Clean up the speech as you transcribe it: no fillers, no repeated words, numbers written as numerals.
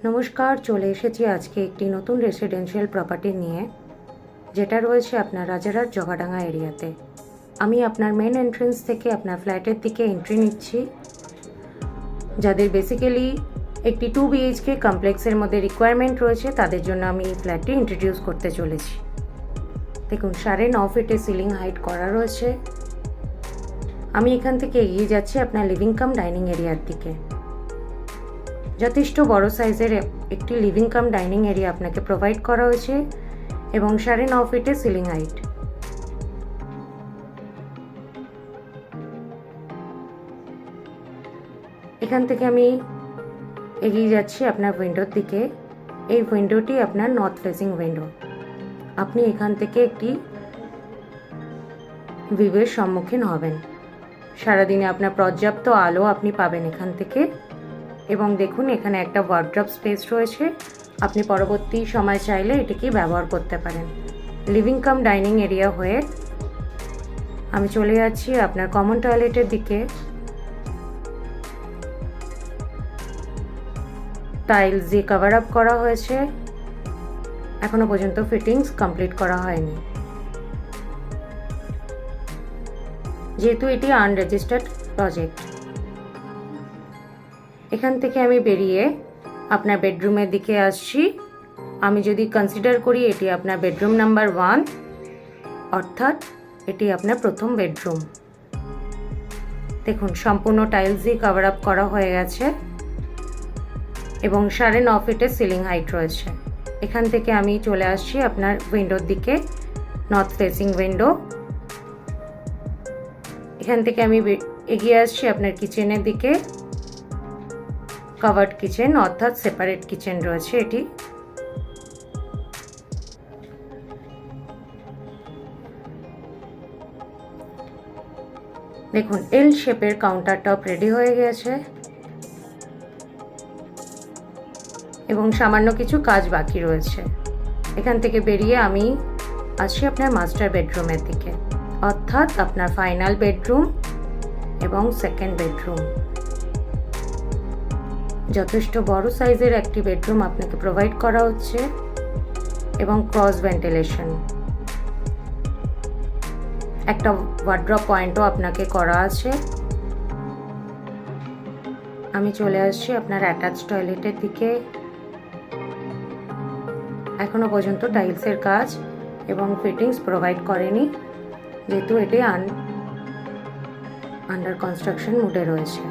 নমস্কার, চলে এসেছি আজকে একটি নতুন রেসিডেন্সিয়াল প্রপার্টি নিয়ে, যেটা রয়েছে আপনার রাজারহাট জগাডাঙ্গা এরিয়াতে। আমি আপনার মেন এন্ট্রেন্স থেকে আপনার ফ্ল্যাটের দিকে এন্ট্রি নিচ্ছি। যাদের বেসিক্যালি একটি 2 BHK কমপ্লেক্সের মধ্যে রিকোয়ারমেন্ট রয়েছে, তাদের জন্য আমি এই ফ্ল্যাটটি ইন্ট্রোডিউস করতে চলেছি। দেখুন, 9.5 ফিটের সিলিং হাইট করা রয়েছে। আমি এখান থেকে এগিয়ে যাচ্ছি আপনার লিভিং কাম ডাইনিং এরিয়ার দিকে। যথেষ্ট বড় সাইজের একটি লিভিং কাম ডাইনিং এরিয়া আপনাকে প্রোভাইড করা হয়েছে এবং 9.5 ফিটের সিলিং হাইট। এখান থেকে আমি এগিয়ে যাচ্ছি আপনার উইন্ডোর দিকে। এই উইন্ডোটি আপনার নর্থ ফেসিং উইন্ডো। আপনি এখান থেকে একটি ভিউয়ের সম্মুখীন হবেন। সারাদিনে আপনার পর্যাপ্ত আলো আপনি পাবেন এখান থেকে। এবং দেখুন, এখানে একটা ওয়ার্ড্রপ স্পেস রয়েছে। আপনি পরবর্তী সময় চাইলে এটিকে ব্যবহার করতে পারেন। লিভিং কাম ডাইনিং এরিয়া হয়ে আমি চলে যাচ্ছি আপনার কমন টয়লেটের দিকে। টাইলস দিয়ে কভার আপ করা হয়েছে, এখনো পর্যন্ত ফিটিংস কমপ্লিট করা হয়নি, যেহেতু এটি আনরেজিস্টার্ড প্রজেক্ট। এখান থেকে আমি বেরিয়ে আপনার বেডরুমের দিকে আসছি। আমি যদি কনসিডার করি, এটি আপনার বেডরুম নাম্বার 1, অর্থাৎ এটি আপনার প্রথম বেডরুম। দেখুন, সম্পূর্ণ টাইলস দিয়ে কভার আপ করা হয়ে গেছে এবং 9.5 ফিটের সিলিং হাইট রয়েছে। এখান থেকে আমি চলে আসছি আপনার উইন্ডোর দিকে, নর্থ ফেসিং উইন্ডো। এখান থেকে আমি এগিয়ে আসছি আপনার কিচেনের দিকে। কভার্ড কিচেন, অর্থাৎ সেপারেট কিচেন রয়েছে এটি। দেখুন, এল শেপের কাউন্টার টপ রেডি হয়ে গেছে এবং সামান্য কিছু কাজ বাকি রয়েছে। এখান থেকে বেরিয়ে আমি আসছি আপনার মাস্টার বেডরুমের দিকে, অর্থাৎ আপনার ফাইনাল বেডরুম এবং সেকেন্ড বেডরুম। যথেষ্ট বড় সাইজের একটি বেডরুম আপনাকে প্রোভাইড করা হচ্ছে এবং ক্রস ভেন্টিলেশন। একটা ওয়ার্ড্রপ পয়েন্টও আপনাকে করা আছে। আমি চলে আসছি আপনার অ্যাটাচ টয়লেটের দিকে। এখনো পর্যন্ত টাইলসের কাজ এবং ফিটিংস প্রোভাইড করেনি, যেহেতু এটি আন্ডার কনস্ট্রাকশন মোডে রয়েছে।